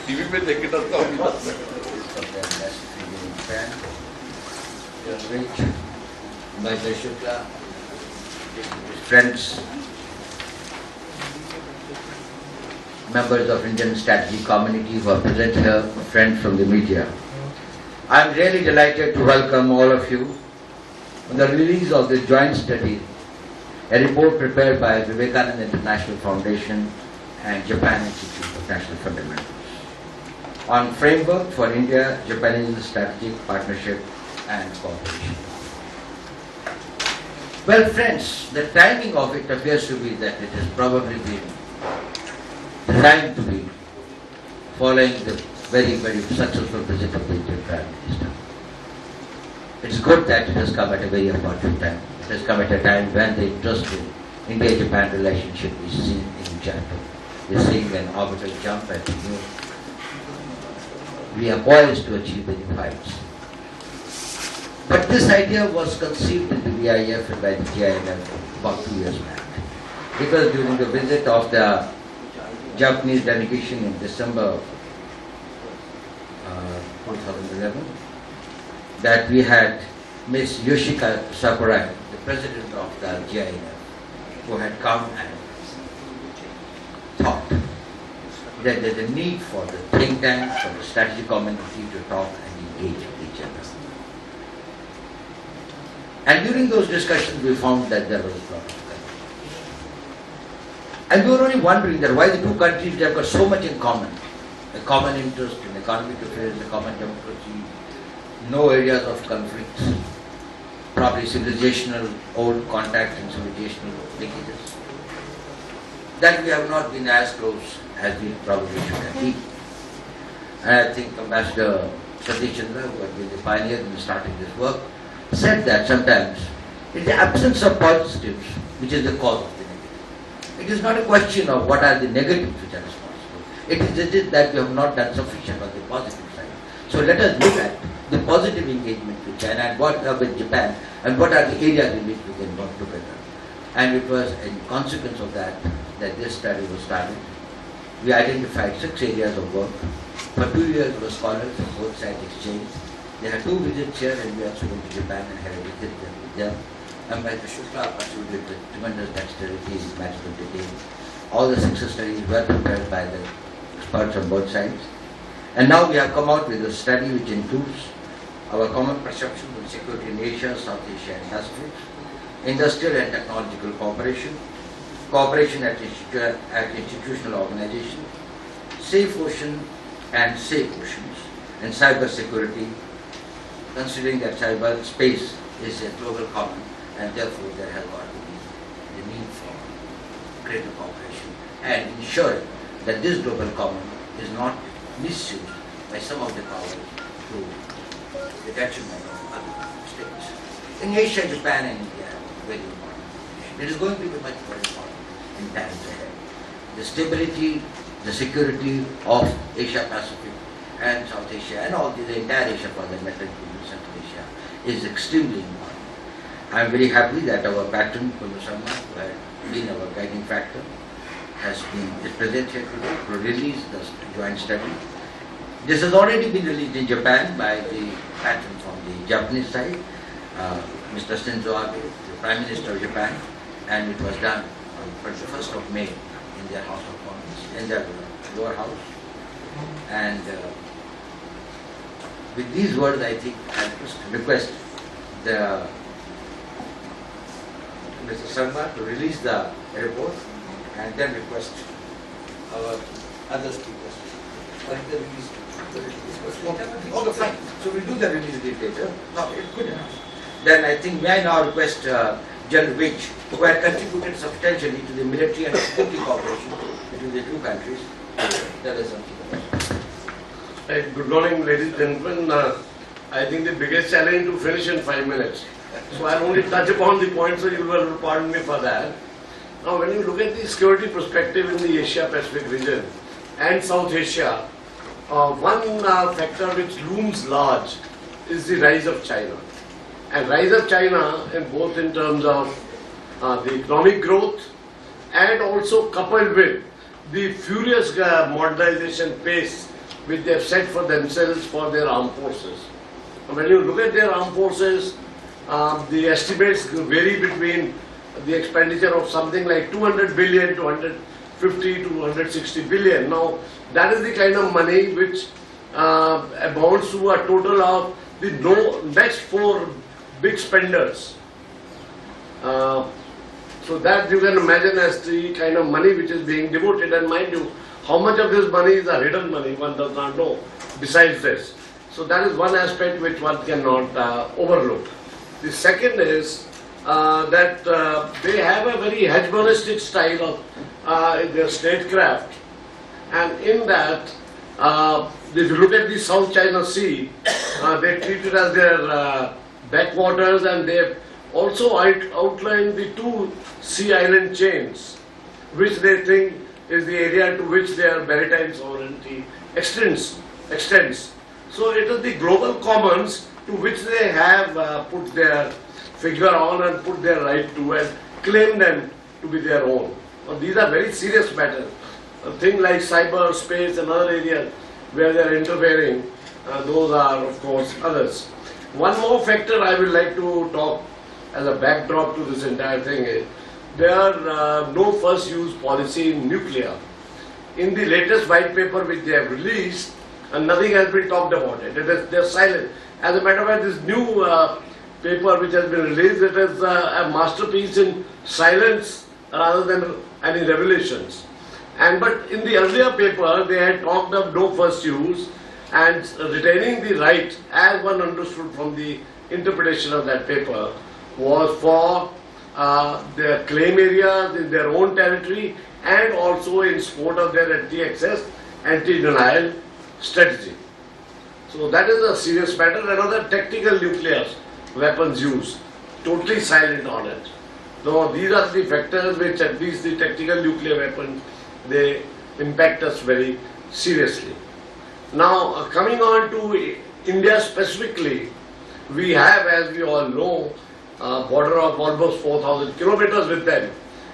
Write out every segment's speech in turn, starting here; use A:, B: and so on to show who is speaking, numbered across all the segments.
A: TV पे देख के डरता हूँ।
B: Mr. Shukla, friends, members of Indian strategy community who are present here, friends from the media. I am really delighted to welcome all of you on the release of this joint study, a report prepared by Vivekananda International Foundation and Japan Institute of National Fundamentals on framework for India-Japanese strategic partnership and cooperation. Well, friends, the timing of it appears to be that it has probably been designed to be following the very, very successful visit of the Indian Prime Minister. It's good that it has come at a very opportune time. It has come at a time when the interest in India-Japan relationship is seen in Japan. We're seeing an orbital jump at the new. We are poised to achieve the new heights. But this idea was conceived in the VIF and by the JINF about 2 years back. It was during the visit of the Japanese delegation in December 2011 that we had Miss Yoshika Sakurai, the president of the JINF, who had come and thought that there is a need for the think tanks, for the strategy community to talk and engage with each other. And during those discussions we found that there was a lot of confusion. And we were only wondering that why the two countries have got so much in common. A common interest in economic affairs, a common democracy, no areas of conflict, probably civilizational old contacts and civilizational linkages. That we have not been as close as we probably should have been. And I think Ambassador Satish Chandra, who had been the pioneer in starting this work, said that sometimes it's the absence of positives which is the cause of the negative. It is not a question of what are the negatives which are responsible. It is that we have not done sufficient on the positive side. So let us look at the positive engagement with China and with Japan and what are the areas in which we can work together. And it was in consequence of that that this study was started. We identified 6 areas of work. For 2 years were scholars from both sides exchanged. They had 2 visits here and we also went to Japan and had a visit with them. And Mr. Shukla pursued it with tremendous dexterity in management detail. All the success studies were prepared by the experts on both sides. And now we have come out with a study which includes our common perceptions on security in Asia, South Asia and Pacific, industrial and technological cooperation, cooperation at institutional organizations, safe ocean and safe oceans, and cyber security, considering that cyber space is a global common and therefore there has got to be the need for greater cooperation and ensuring that this global common is not misused by some of the powers to the detriment of other states. In Asia, Japan and India are very important. It is going to be much more important in times ahead. The stability, the security of Asia Pacific and South Asia and all the entire Asia for that matter, including Central Asia, is extremely important. I am very happy that our patron, Sangma, who had been our guiding factor, is present here today to release the joint study. This has already been released in Japan by the patron from the Japanese side, Mr. Shinzo Abe, the Prime Minister of Japan, and it was done on the 1st of May in their House of Commons, in their lower house. And with these words, I think I request the Mr. Sangma to release the report and then request our other speakers. Okay, fine. So we'll do the release date later. No, it's good enough. Then I think may I now request General Witch, who had contributed substantially to the military and security cooperation between the two countries, tell us something about it.
A: Good morning, ladies and gentlemen. I think the biggest challenge to finish in 5 minutes. So I'll only touch upon the points, so you will pardon me for that. Now, when you look at the security perspective in the Asia-Pacific region and South Asia, one factor which looms large is the rise of China. And rise of China in both in terms of the economic growth and also coupled with the furious modernization pace which they have set for themselves for their armed forces. When you look at their armed forces, the estimates vary between the expenditure of something like 200 billion to 150 to 160 billion. Now, that is the kind of money which amounts to a total of the next four big spenders. So that you can imagine as the kind of money which is being devoted, and mind you, how much of this money is a hidden money, one does not know besides this. So that is one aspect which one cannot overlook. The second is that they have a very hegemonistic style of their statecraft, and in that, if you look at the South China Sea, they treat it as their backwaters, and they have also outlined the two sea island chains, which they think is the area to which their maritime sovereignty extends. So it is the global commons to which they have put their figure on and put their right to and claim them to be their own. Now, these are very serious matters. Things like cyber space and other areas where they are interfering, those are of course others. One more factor I would like to talk as a backdrop to this entire thing is there no first use policy in nuclear. In the latest white paper which they have released, nothing has been talked about it. They're silent. As a matter of fact, this new paper which has been released, it is a masterpiece in silence rather than any revelations. But in the earlier paper, they had talked of no first use and retaining the right, as one understood from the interpretation of that paper, was for their claim areas in their own territory and also in support of their anti-access, anti-denial strategy. So that is a serious matter. Another tactical nuclear weapons use, totally silent on it. So these are the factors which at least the tactical nuclear weapons, they impact us very seriously. Now coming on to India specifically, we have, as we all know, a border of almost 4,000 kilometers with them,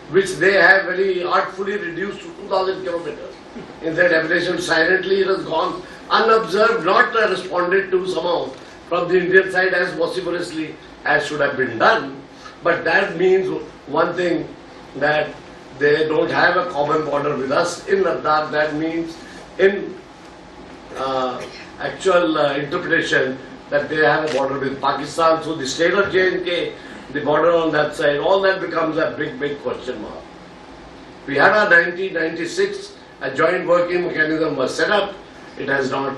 A: which they have very artfully reduced to 2,000 kilometers. In that definition, silently it has gone unobserved, not responded to somehow from the Indian side as vociferously as should have been done. But that means one thing, that they don't have a common border with us in Ladakh. That means in actual interpretation that they have a border with Pakistan. So the state of JNK, the border on that side, all that becomes a big question mark. We had our 1996, a joint working mechanism was set up. It has not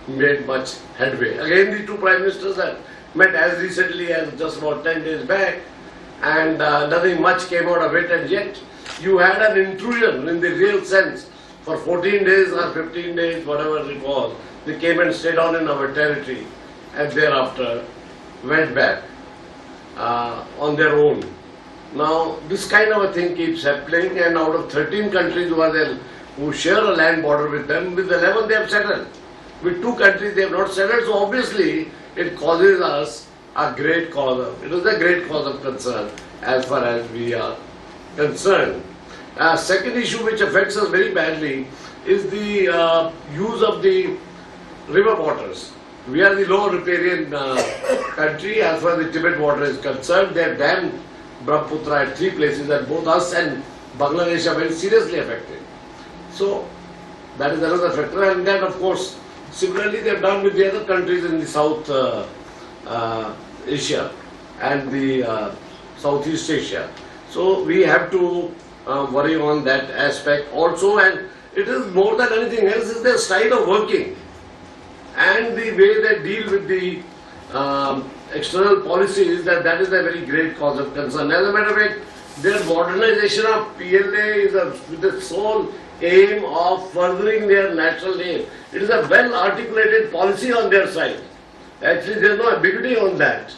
A: made much headway. Again, the two prime ministers have met as recently as just about 10 days back, and nothing much came out of it, and yet you had an intrusion in the real sense for 14 days or 15 days, whatever it was. They came and stayed on in our territory and thereafter went back on their own. Now, this kind of a thing keeps happening, and out of 13 countries who are there, who share a land border with them, with 11 they have settled. With 2 countries they have not settled, so obviously it causes us a great cause of, it is a great cause of concern as far as we are concerned. Second issue which affects us very badly is the use of the river waters. We are the low riparian country as far as the Tibet water is concerned. They have dammed Brahmaputra at 3 places, and both us and Bangladesh are very seriously affected. So that is another factor, and then of course similarly they have done with the other countries in the South Asia and the Southeast Asia. So we have to worry on that aspect also, and it is more than anything else is their style of working and the way they deal with the external policies, that is a very great cause of concern. As a matter of fact, their modernization of PLA is with the sole aim of furthering their national aim. It is a well articulated policy on their side. Actually, there is no ambiguity on that.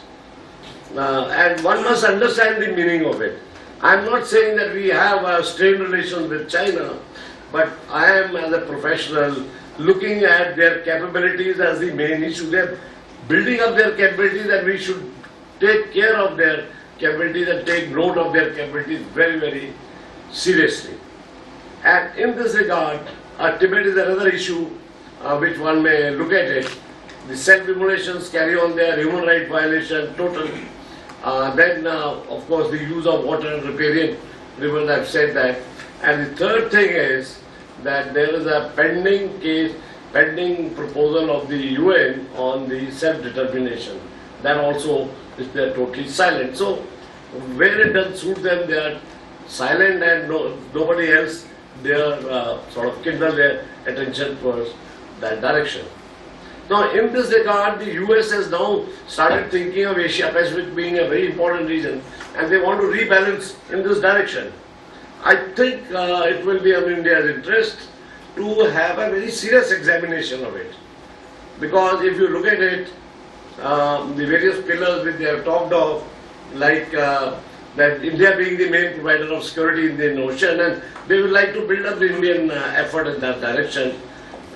A: And one must understand the meaning of it. I am not saying that we have strained relations with China, but I am, as a professional, looking at their capabilities as the main issue. They have building up their capabilities, and we should take care of their capabilities and take note of their capabilities very, very seriously. And in this regard, Tibet is another issue which one may look at it. The self-immolations carry on their human rights violation totally. Then, of course, the use of water, riparian rivers, I've said that. And the third thing is that there is a pending proposal of the UN on the self-determination. That also is they're totally silent. So, where it doesn't suit them, they are silent, and nobody else, they are sort of kindle their attention towards that direction. Now, in this regard, the US has now started thinking of Asia Pacific being a very important region, and they want to rebalance in this direction. I think it will be in India's interest to have a very serious examination of it. Because if you look at it, the various pillars which they have talked of, like that India being the main provider of security in the Indian Ocean, and they would like to build up the Indian effort in that direction.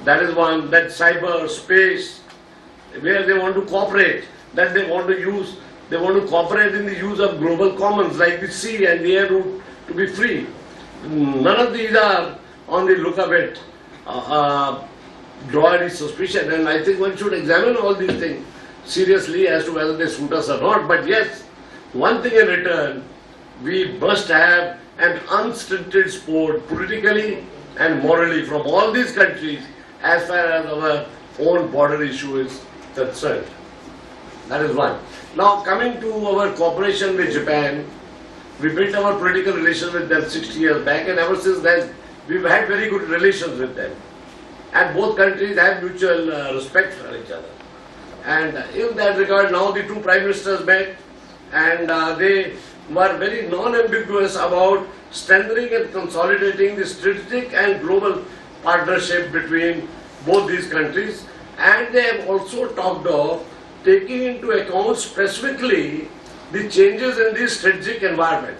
A: That is one. That cyber space, where they want to cooperate, that they want to cooperate in the use of global commons like the sea and the air route to be free. None of these are on the look of it, draw any suspicion, and I think one should examine all these things seriously as to whether they suit us or not. But yes, one thing in return, we must have an unstinted support politically and morally from all these countries as far as our own border issue is concerned. That is one. Now, coming to our cooperation with Japan, we built our political relations with them 60 years back, and ever since then we've had very good relations with them. And both countries have mutual respect for each other. And in that regard, now the two prime ministers met, and they were very non-ambiguous about strengthening and consolidating the strategic and global partnership between both these countries. And they have also talked of taking into account specifically the changes in the strategic environment.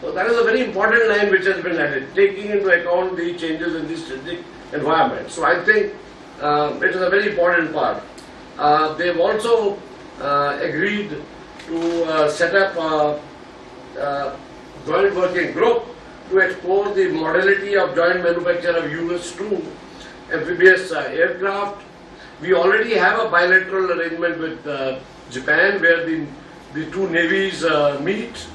A: So that is a very important line which has been added, taking into account the changes in the strategic environment. So I think it is a very important part. They have also agreed to set up a joint working group to explore the modality of joint manufacture of US-2 amphibious aircraft. We already have a bilateral arrangement with Japan where the two navies meet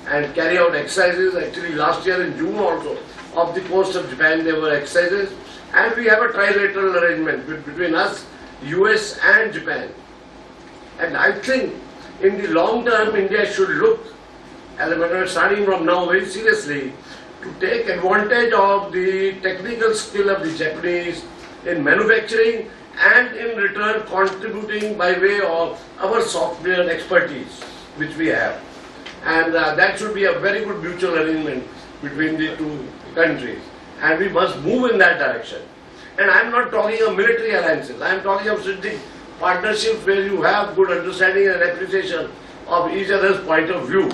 A: and carry out exercises. Actually, last year in June also, off the coast of Japan there were exercises. And we have a trilateral arrangement between us, US and Japan. And I think in the long term, India should look, as a matter of starting from now very seriously, to take advantage of the technical skill of the Japanese in manufacturing and in return contributing by way of our software expertise which we have. And that should be a very good mutual arrangement between the two countries. And we must move in that direction. And I am not talking of military alliances, I am talking of strategic partnerships where you have good understanding and appreciation of each other's point of view,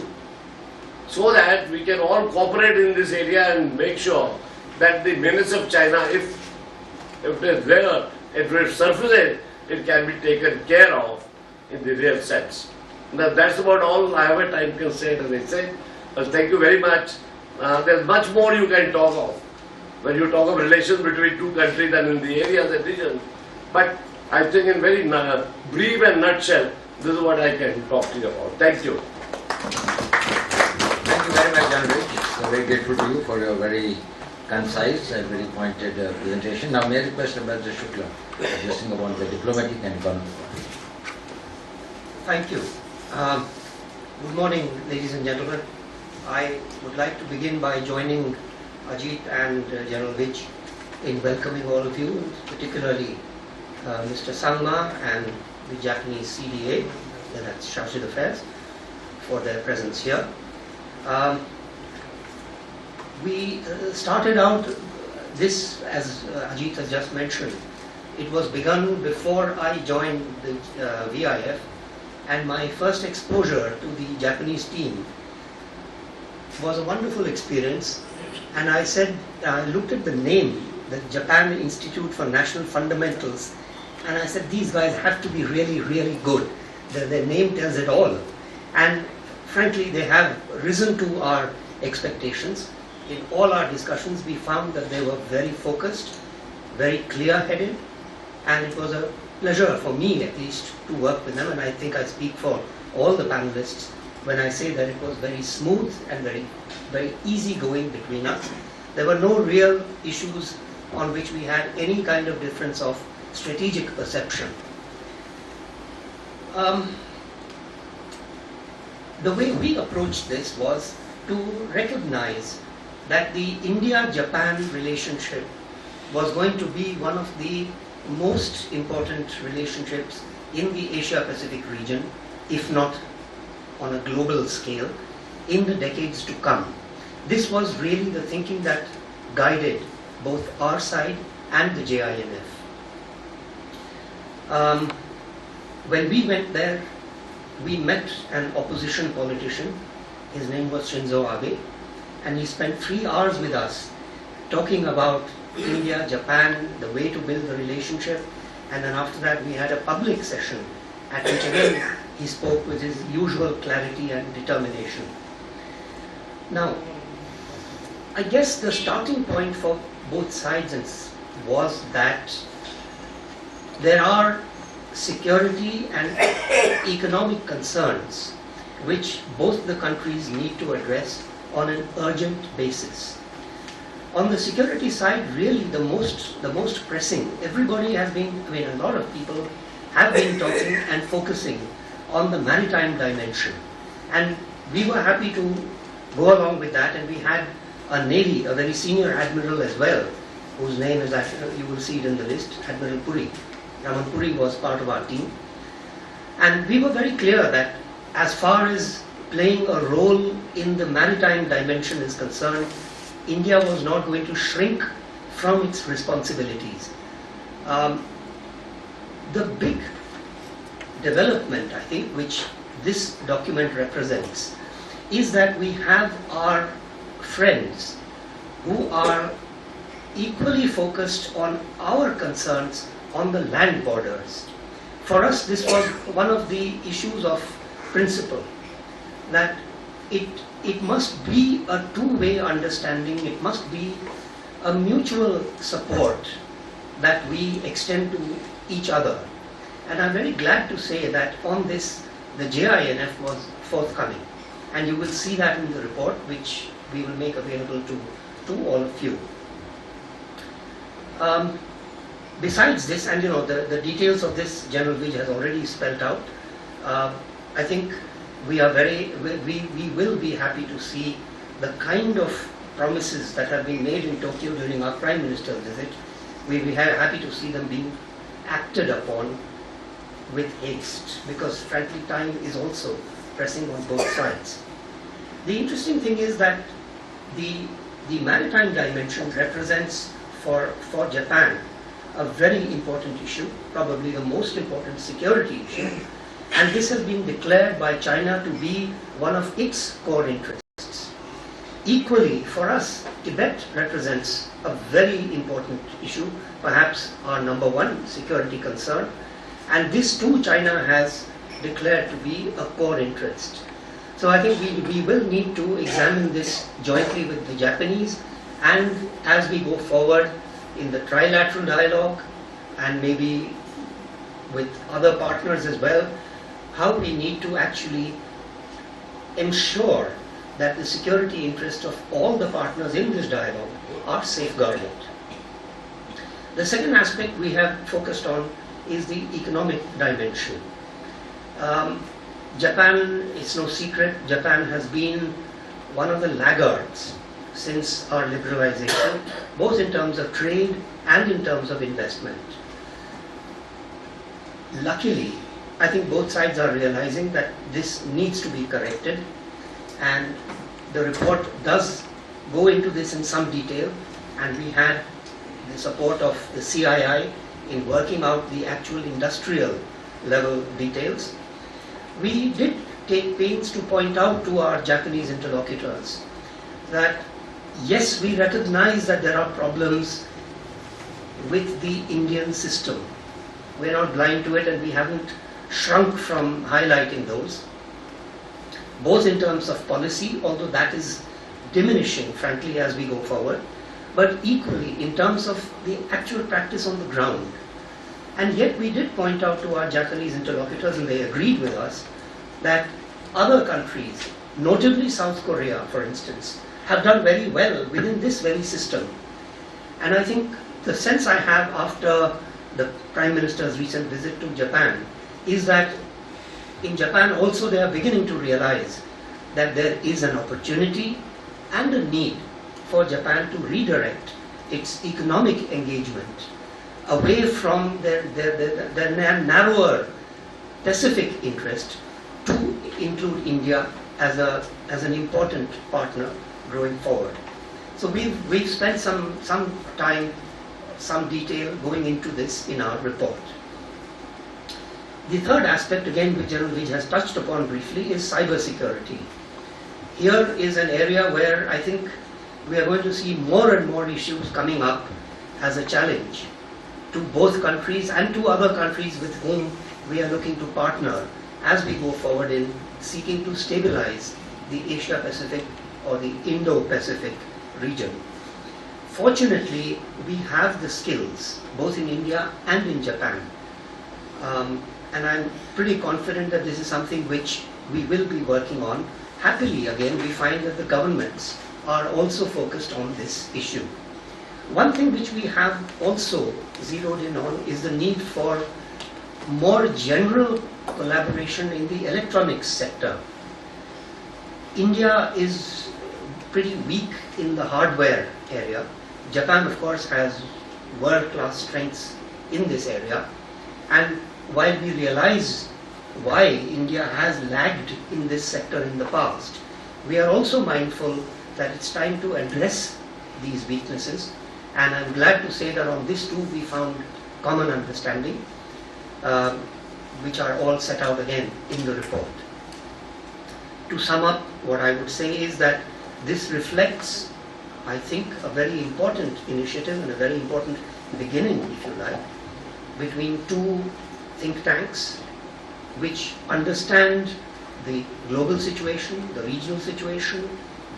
A: so that we can all cooperate in this area and make sure that the menace of China, if it is there, if it surfaces, it can be taken care of in the real sense. Now, that's about all I have a time constraint, as I said. But thank you very much. There's much more you can talk of when you talk of relations between two countries and in the areas and regions. But I think in very brief and nutshell, this is what I can talk to you about. Thank you.
B: Thank you very much, John Rich. I'm very grateful to you for your very concise and very pointed presentation. Now, may I request Ambassador Shukla addressing about the diplomatic and economic part.
C: Thank you. Good morning, ladies and gentlemen. I would like to begin by joining Ajit and General Vij in welcoming all of you, particularly Mr. Sangma and the Japanese CDA, that's Chargé d'Affaires, for their presence here. We started out this, as Ajit has just mentioned, it was begun before I joined the VIF, and my first exposure to the Japanese team was a wonderful experience. And I said, I looked at the name, the Japan Institute for National Fundamentals, And I said, these guys have to be really, really good. Their name tells it all. And frankly, they have risen to our expectations. In all our discussions, we found that they were very focused, very clear-headed, and it was a pleasure for me, at least, to work with them. And I think I speak for all the panelists when I say that it was very smooth and very, very easy-going between us. There were no real issues on which we had any kind of difference of strategic perception. The way we approached this was to recognize that the India-Japan relationship was going to be one of the most important relationships in the Asia-Pacific region, if not on a global scale, in the decades to come. This was really the thinking that guided both our side and the JINF. When we went there, we met an opposition politician. His name was Shinzo Abe, and he spent 3 hours with us talking about India, Japan, the way to build the relationship, and then after that we had a public session at which again he spoke with his usual clarity and determination. Now, I guess the starting point for both sides was that there are security and economic concerns which both the countries need to address on an urgent basis. On the security side, really the most pressing, everybody has been, a lot of people have been talking and focusing on the maritime dimension. And we were happy to go along with that, and we had a Navy, a very senior admiral as well, whose name is, you will see it in the list, Admiral Puri. Raman Puri was part of our team. And we were very clear that as far as playing a role in the maritime dimension is concerned, India was not going to shrink from its responsibilities. The big development, I think, which this document represents, is that we have our friends who are equally focused on our concerns on the land borders. For us, this was one of the issues of principle, that it must be a two-way understanding, it must be a mutual support that we extend to each other. And I'm very glad to say that on this, the JINF was forthcoming. And you will see that in the report, which we will make available to all of you. Besides this, and the details of this General Vij has already spelled out, I think we will be happy to see the kind of promises that have been made in Tokyo during our Prime Minister's visit. We'll be happy to see them being acted upon with haste, because frankly time is also pressing on both sides. The interesting thing is that the maritime dimension represents for Japan a very important issue, probably the most important security issue, and this has been declared by China to be one of its core interests. Equally, for us, Tibet represents a very important issue, perhaps our number one security concern, and this too China has declared to be a core interest. So I think we will need to examine this jointly with the Japanese, and as we go forward in the trilateral dialogue and maybe with other partners as well, how we need to actually ensure that the security interests of all the partners in this dialogue are safeguarded. The second aspect we have focused on is the economic dimension. Japan, it's no secret, Japan has been one of the laggards since our liberalization, both in terms of trade and in terms of investment. Luckily, I think both sides are realizing that this needs to be corrected, and the report does go into this in some detail, and we had the support of the CII in working out the actual industrial level details. We did take pains to point out to our Japanese interlocutors that yes, we recognize that there are problems with the Indian system, we're not blind to it, and we haven't shrunk from highlighting those, both in terms of policy, although that is diminishing, frankly, as we go forward, but equally in terms of the actual practice on the ground. And yet we did point out to our Japanese interlocutors, and they agreed with us, that other countries, notably South Korea, for instance, have done very well within this very system. And I think the sense I have after the Prime Minister's recent visit to Japan is that in Japan also they are beginning to realize that there is an opportunity and a need for Japan to redirect its economic engagement away from their narrower Pacific interest to include India as an important partner going forward. So we've spent some time, some detail going into this in our report. The third aspect, again, which General Vij has touched upon briefly, is cybersecurity. Here is an area where I think we are going to see more and more issues coming up as a challenge to both countries and to other countries with whom we are looking to partner as we go forward in seeking to stabilize the Asia-Pacific or the Indo-Pacific region. Fortunately, we have the skills, both in India and in Japan. And I'm pretty confident that this is something which we will be working on. Happily, again, we find that the governments are also focused on this issue. One thing which we have also zeroed in on is the need for more general collaboration in the electronics sector. India is pretty weak in the hardware area. Japan, of course, has world-class strengths in this area. And while we realize why India has lagged in this sector in the past, we are also mindful that it's time to address these weaknesses. And I'm glad to say that on this too we found common understanding, which are all set out again in the report. To sum up, what I would say is that this reflects, I think, a very important initiative and a very important beginning, if you like, between two think tanks which understand the global situation, the regional situation,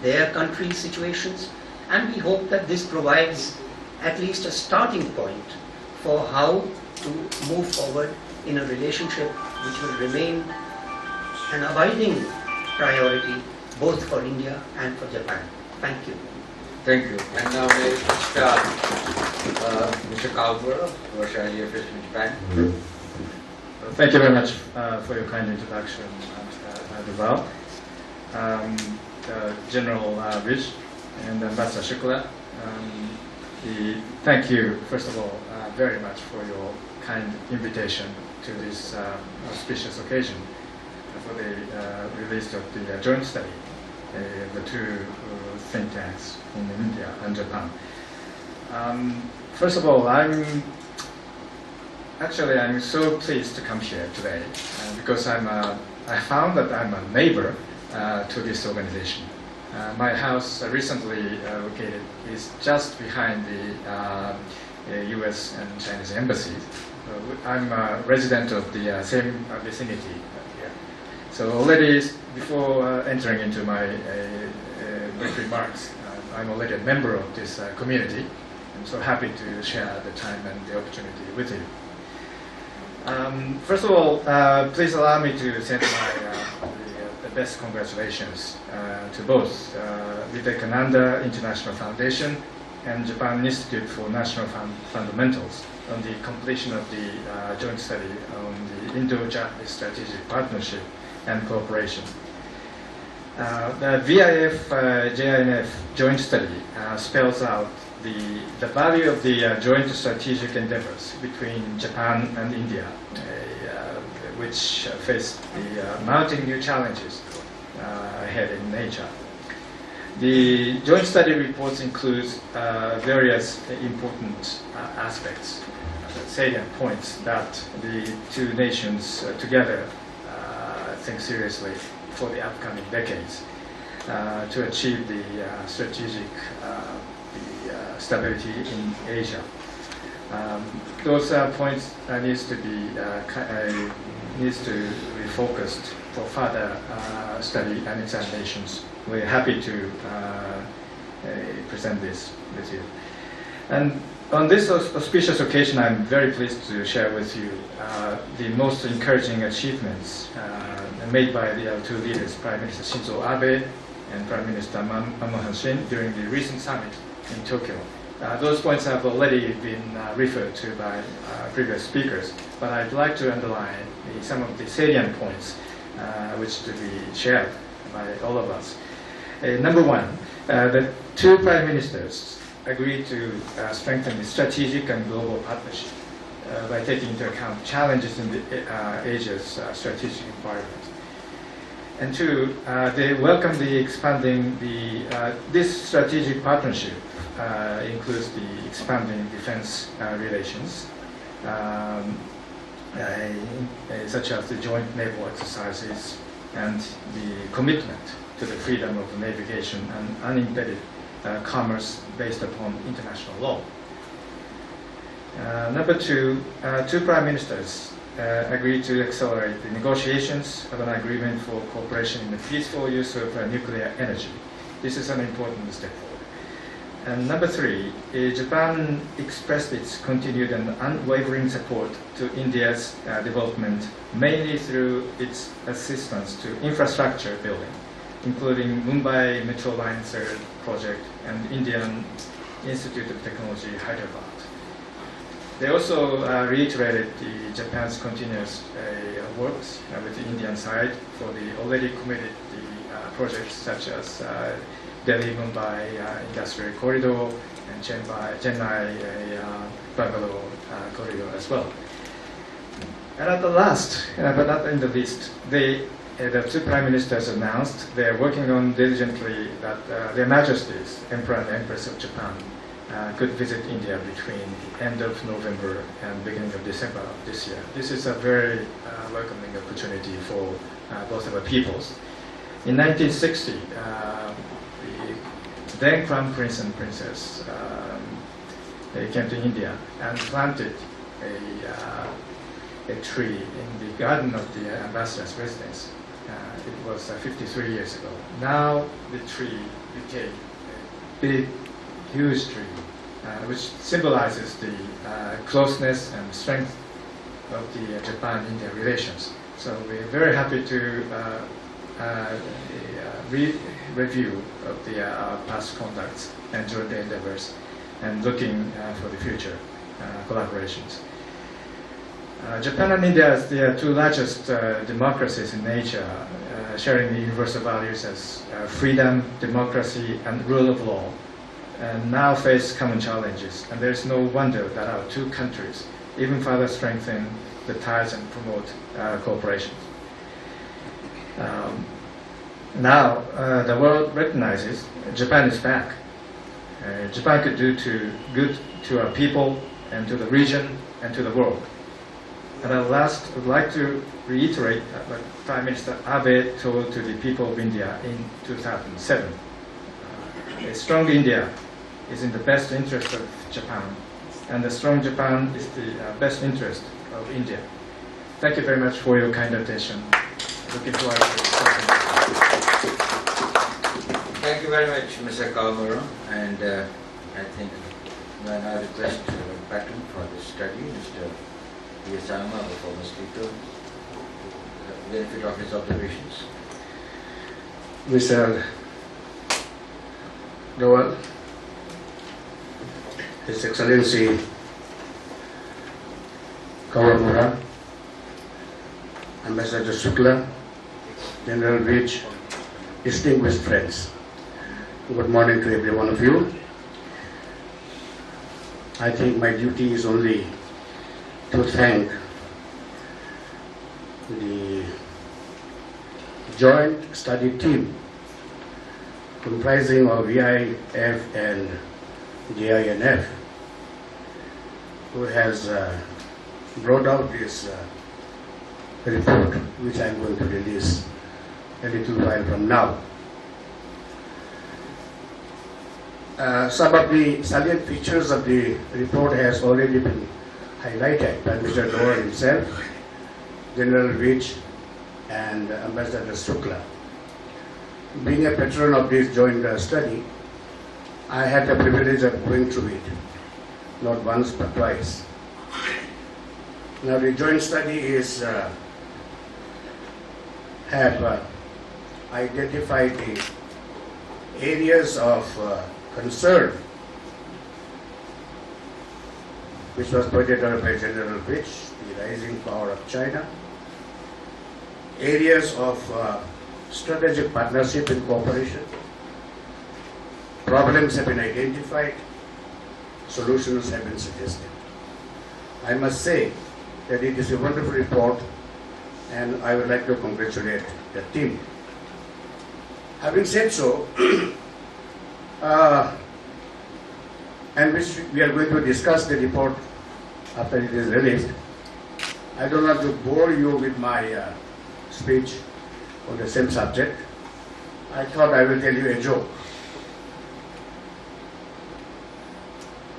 C: their countries' situations, and we hope that this provides at least a starting point for how to move forward in a relationship which will remain an abiding priority both for India and for Japan. Thank you.
B: Thank you. And now may I start Mr. Kawamura, who was highly official in Japan.
D: Thank you very much for your kind introduction, Doval. General Vij and Ambassador Shukla. Thank you, first of all, very much for your kind invitation to this auspicious occasion for the release of the joint study, the two think tanks in India and Japan. First of all, I'm so pleased to come here today because I found that I'm a neighbor to this organization. My house recently located is just behind the U.S. and Chinese embassies. I'm a resident of the same vicinity here. So already before entering into my brief remarks, I'm already a member of this community. I'm so happy to share the time and the opportunity with you. First of all, please allow me to send the best congratulations to both Vivekananda International Foundation and Japan Institute for National Fundamentals on the completion of the joint study on the Indo-Japanese strategic partnership and cooperation. The VIF JINF joint study spells out the value of the joint strategic endeavors between Japan and India, which face the mounting new challenges ahead in nature. The joint study reports includes various important aspects, salient points that the two nations together think seriously for the upcoming decades to achieve the strategic stability in Asia. Those points needs to be focused for further study and examinations. We're happy to present this with you. And on this auspicious occasion, I'm very pleased to share with you the most encouraging achievements made by the two leaders, Prime Minister Shinzo Abe and Prime Minister Manmohan Singh, during the recent summit in Tokyo. Those points have already been referred to by previous speakers, but I'd like to underline some of the salient points which to be shared by all of us. Number one, the two prime ministers agreed to strengthen the strategic and global partnership by taking into account challenges in Asia's strategic environment. And two, they welcome the expanding this strategic partnership includes the expanding defense relations, such as the joint naval exercises and the commitment to the freedom of navigation and unimpeded commerce based upon international law. Number two, two prime ministers agreed to accelerate the negotiations of an agreement for cooperation in the peaceful use of nuclear energy. This is an important step forward. And number three, Japan expressed its continued and unwavering support to India's development, mainly through its assistance to infrastructure building, including Mumbai Metro Line 3rd project and Indian Institute of Technology, Hyderabad. They also reiterated Japan's continuous works with the Indian side for the already committed projects such as Delhi-Mumbai Industrial Corridor and Chennai Bangalore Corridor as well. And at the last, but not in the least, the two prime ministers announced they are working on diligently that Their Majesties, Emperor and Empress of Japan, could visit India between the end of November and beginning of December of this year. This is a very welcoming opportunity for both of our peoples. In 1960, the then Crown Prince and Princess they came to India and planted a tree in the garden of the ambassador's residence. It was 53 years ago. Now the tree became a big, huge tree, which symbolizes the closeness and strength of the Japan-India relations. So we're very happy to review of the past contacts and joint endeavors and looking for the future collaborations. Japan and India, as the two largest democracies in Asia, sharing the universal values as freedom, democracy, and rule of law, and now face common challenges. And there is no wonder that our two countries even further strengthen the ties and promote cooperation. Now the world recognizes Japan is back. Japan could do good to our people and to the region and to the world. And at last, I would like to reiterate what Prime Minister Abe told to the people of India in 2007. A strong India is in the best interest of Japan, and a strong Japan is the best interest of India. Thank you very much for your kind attention. Looking forward to talking.
B: Thank you very much, Mr. Kawamura, and I think I now request Patton for the study, Mr. Sangma, the former speaker, the benefit of his observations.
A: Mr. Doval, His Excellency Kawamura, Ambassador Shukla, General VIF, distinguished friends. Good morning to every one of you. I think my duty is only to thank the joint study team comprising of VIF and JINF, who has brought out this report, which I am going to release a little while from now.
E: Some of the salient features of the report has already been highlighted by Mr. Doval himself, General VIF, and Ambassador Shukla. Being a patron of this joint study, I had the privilege of going through it, not once but twice. Now the joint study is have identified the areas of concern which was pointed out by General VIF, the rising power of China, areas of strategic partnership and cooperation, problems have been identified, solutions have been suggested. I must say that it is a wonderful report and I would like to congratulate the team. Having said so, and which we are going to discuss the report after it is released, I don't want to bore you with my speech on the same subject. I thought I will tell you a joke.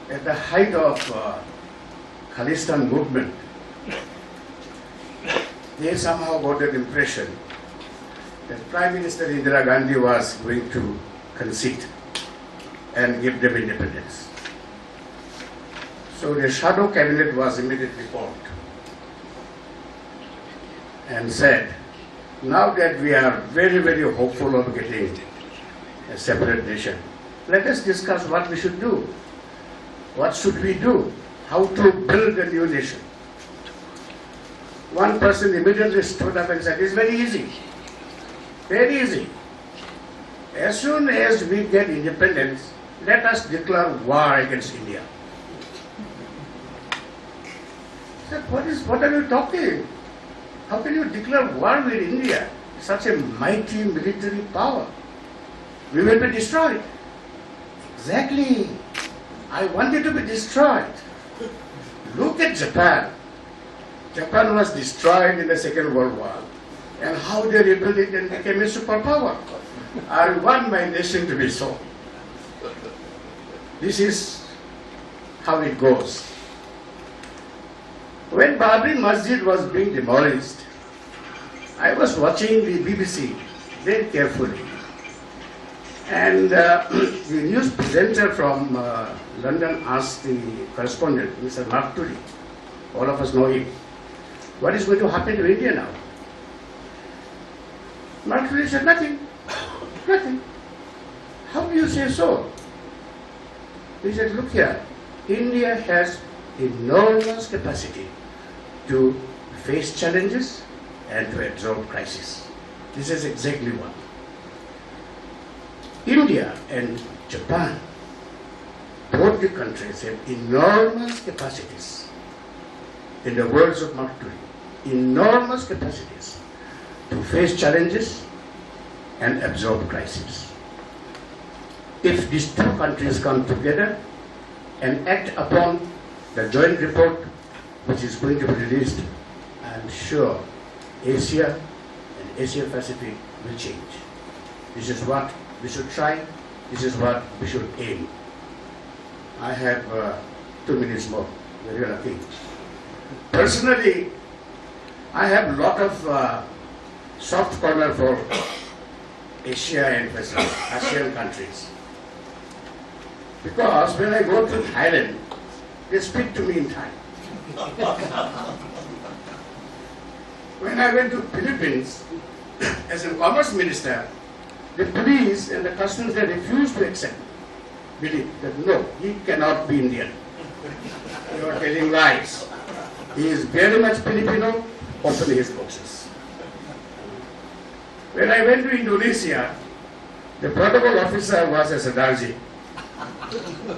E: At the height of Khalistan movement, they somehow got the impression that Prime Minister Indira Gandhi was going to concede and give them independence. So the shadow cabinet was immediately formed and said, now that we are very, very hopeful of getting a separate nation, let us discuss what we should do. What should we do? How to build a new nation? One person immediately stood up and said, it's very easy. Very easy. As soon as we get independence, let us declare war against India. I said, what are you talking? How can you declare war with India? Such a mighty military power. We will be destroyed. Exactly. I wanted to be destroyed. Look at Japan. Japan was destroyed in the Second World War. And how they rebuilt it and became a superpower. I want my nation to be so. This is how it goes. When Babri Masjid was being demolished, I was watching the BBC very carefully. And the news presenter from London asked the correspondent, Mr. Marturi, all of us know him, what is going to happen to India now? Marturi said, nothing, nothing. How do you say so? He said, look here, India has enormous capacity to face challenges and to absorb crisis. This is exactly what. India and Japan, both the countries have enormous capacities. In the words of Marturi, enormous capacities to face challenges and absorb crises. If these two countries come together and act upon the joint report which is going to be released, I am sure Asia and Asia Pacific will change. This is what we should try, this is what we should aim. I have 2 minutes more, very lucky. Personally, I have a lot of soft corner for Asia and Pacific, ASEAN countries. Because when I go to Thailand, they speak to me in Thai. When I went to Philippines, as a commerce minister, the police and the customs they refused to accept. Believe that no, he cannot be Indian. You are telling lies. He is very much Filipino, open his boxes. When I went to Indonesia, the protocol officer was a Sadarji.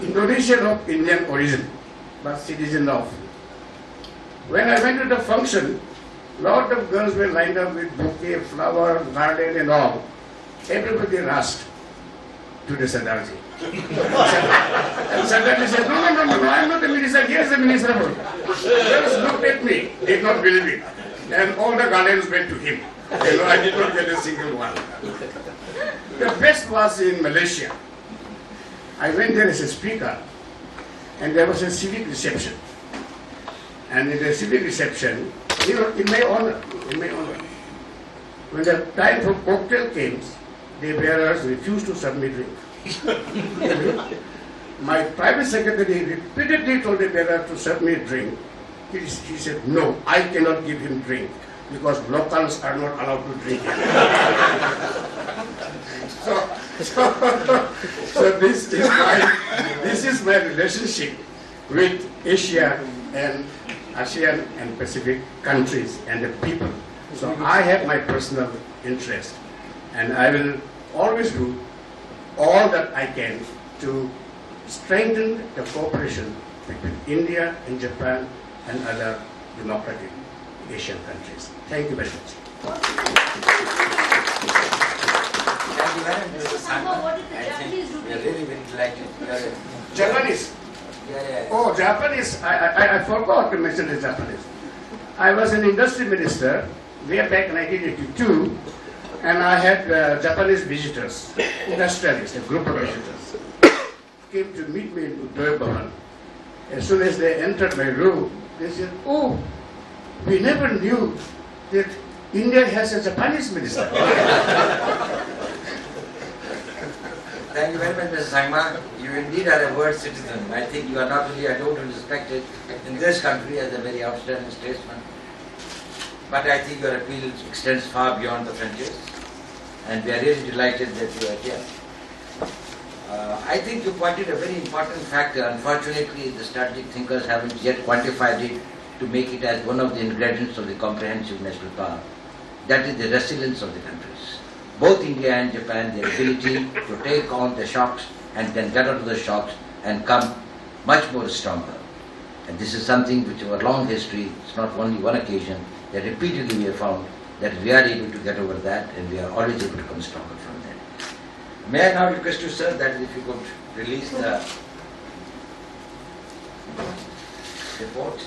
E: Indonesian of Indian origin, but citizen of. When I went to the function, lot of girls were lined up with bouquet, flower, garden and all. Everybody rushed to the Sadarji. And Sadarji said, no, I'm not the minister, here's the minister. Girls looked at me, did not believe it. And all the gardens went to him. You know, I did not get a single one. The best was in Malaysia. I went there as a speaker, and there was a civic reception. And in the civic reception, in my honor, when the time for cocktail came, the bearers refused to submit drink. My private secretary repeatedly told the bearer to submit drink. He said, no, I cannot give him drink because locals are not allowed to drink. So this is my relationship with Asia and ASEAN and Pacific countries and the people. So I have my personal interest, and I will always do all that I can to strengthen the cooperation between India and Japan and other democratic Asian countries. Thank you very much.
B: Thank you very much, Mr.
F: Sangma, what did the
B: I think
F: Japanese do?
B: we are really very delighted.
E: Japanese.
B: Yeah.
E: Oh, Japanese. I forgot to mention the Japanese. I was an industry minister way back in 1982, and I had Japanese visitors, industrialists, a group of visitors, came to meet me in Uddhava Bhavan. As soon as they entered my room, they said, oh, we never knew that India has a Japanese minister.
B: Thank you very much, Mr. Sangma. You indeed are a world citizen. I think you are not only totally respected in this country as a very outstanding statesman, but I think your appeal extends far beyond the frontiers, and we are really delighted that you are here. I think you pointed a very important factor. Unfortunately, the strategic thinkers haven't yet quantified it to make it as one of the ingredients of the comprehensive national power. That is the resilience of the countries. Both India and Japan, their ability to take on the shocks and then get out of the shocks and come much more stronger. And this is something which over long history, it's not only one occasion, that repeatedly we have found that we are able to get over that and we are always able to come stronger from that. May I now request you, sir, that if you could release the report.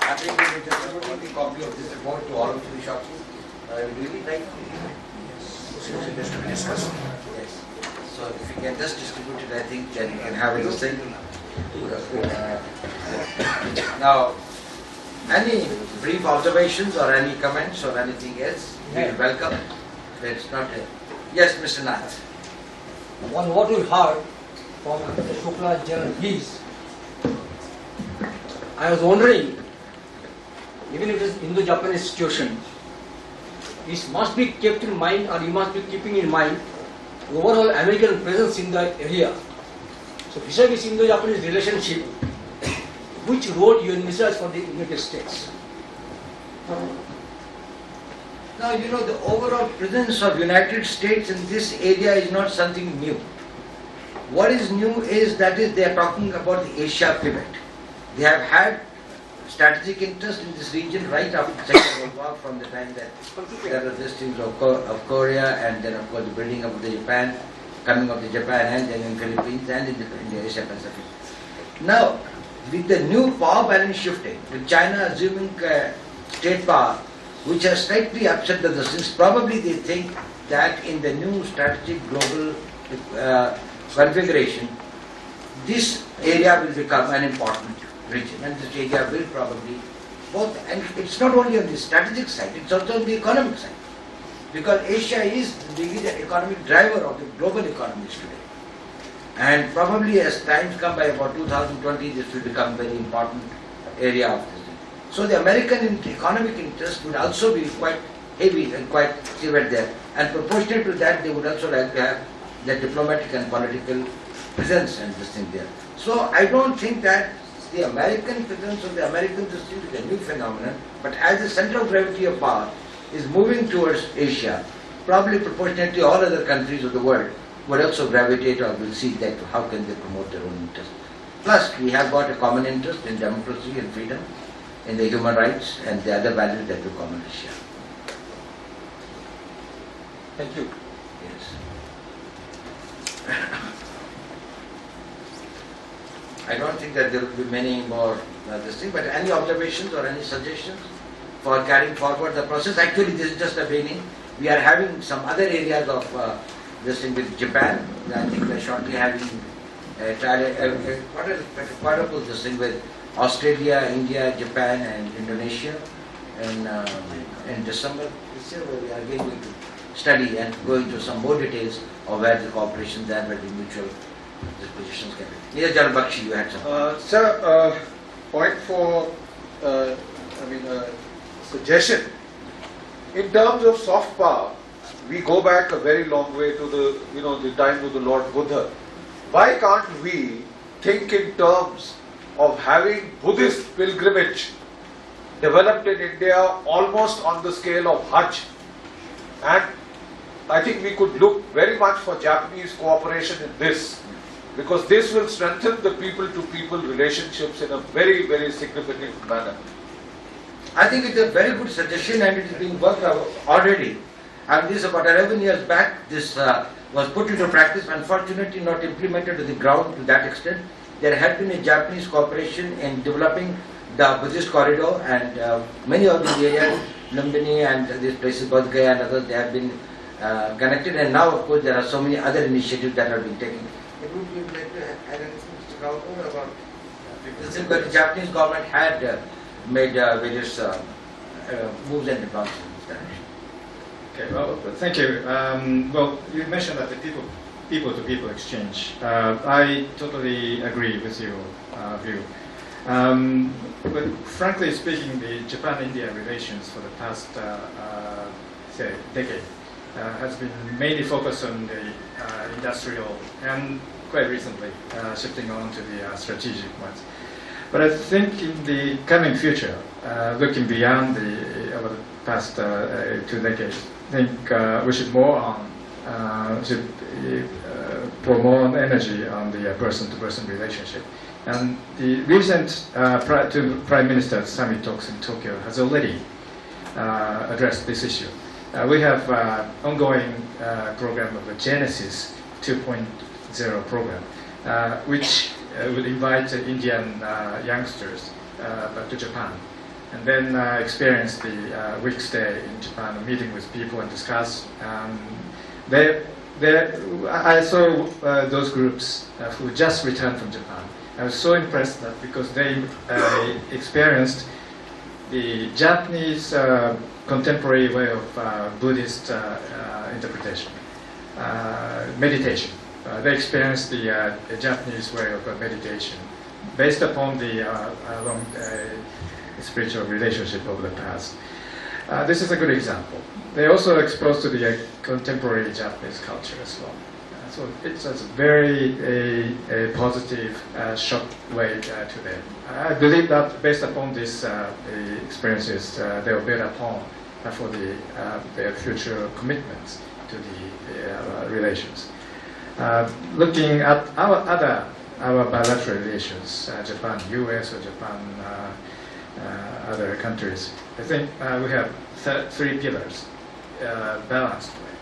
B: I think we will distribute a copy of this report to all of you shortly. I would really like
E: Just to discuss.
B: yes. So if you can just distribute it, I think then you can have it sent. Now, any brief observations or any comments or anything else, we will welcome. It's not a... Yes, Mr. Nath.
G: On what we heard from Mr. Shukla General Peace, I was wondering, even if it is Indo-Japanese situation, this must be kept in mind, or you must be keeping in mind the overall American presence in the area. So vis-a-vis Indo-Japanese relationship, which role you envisage for the United States?
B: Now, you know, the overall presence of United States in this area is not something new. What is new is that they are talking about the Asia pivot. They have had strategic interest in this region right after the Second World War, from the time that there were listings of Korea, and then of course the building of the Japan, coming of the Japan, and then in Philippines and in the Asia Pacific. Now, with the new power balance shifting, with China assuming state power, which has slightly upset the things, probably they think that in the new strategic global configuration, this area will become an important region, and this area will probably both, and it's not only on the strategic side, it's also on the economic side, because Asia is the economic driver of the global economies today, and probably as times come by about 2020, this will become a very important area of this. So the American economic interest would also be quite heavy and quite severe there, and proportionate to that, they would also like to have the diplomatic and political presence and this thing there. So I don't think that the American presence of the American system is a new phenomenon, but as the center of gravity of power is moving towards Asia, probably proportionately all other countries of the world would also gravitate or will see that how can they promote their own interest. Plus, we have got a common interest in democracy and freedom, in the human rights and the other values that we commonly share.
G: Thank you.
B: Yes. I don't think that there will be many more this thing, but any observations or any suggestions for carrying forward the process? Actually, this is just a beginning. We are having some other areas of this thing with Japan. I think we are shortly having quadruple this thing with Australia, India, Japan, and Indonesia in December this year, where we are again going to study and go into some more details of where the cooperation is and where the mutual dispositions can be. Neeraj Bakshi, you had some.
F: Sir, point for, suggestion. In terms of soft power, we go back a very long way to the time of the Lord Buddha. Why can't we think in terms of having Buddhist pilgrimage developed in India almost on the scale of Hajj? And I think we could look very much for Japanese cooperation in this, because this will strengthen the people-to-people relationships in a very, very significant manner.
B: I think it's a very good suggestion and it is being worked out already. And this about 11 years back, this was put into practice, unfortunately not implemented to the ground to that extent. There had been a Japanese cooperation in developing the Buddhist corridor, and many of these areas, Lumbini and these places, Bodh Gaya and others, they have been connected, and now of course there are so many other initiatives that are being taken. Would you like to add anything, Mr. Kawamura, about this? But the Japanese government had made various moves and advances in this direction.
D: Okay, well, thank you. Well, you mentioned that the people-to-people exchange. I totally agree with your view. But frankly speaking, the Japan-India relations for the past, say, decade has been mainly focused on the industrial and quite recently shifting on to the strategic ones. But I think in the coming future, looking beyond over the past 2 decades, I think we should pour more energy on the person-to-person relationship. And the recent Prime Minister's summit talks in Tokyo has already addressed this issue. We have ongoing program of the Genesis 2.0 program, which would invite Indian youngsters back to Japan, and then experience the week stay in Japan, meeting with people and discuss. I saw those groups who just returned from Japan. I was so impressed that because they experienced the Japanese contemporary way of Buddhist interpretation, meditation. They experienced the Japanese way of meditation based upon the long spiritual relationship of the past. This is a good example. They also exposed to the contemporary Japanese culture as well. So it's a very positive shock way to them. I believe that based upon these experiences, they will build upon for their future commitments to the relations. Looking at our bilateral relations, Japan, US or Japan, other countries, I think we have 3 pillars: balanced way,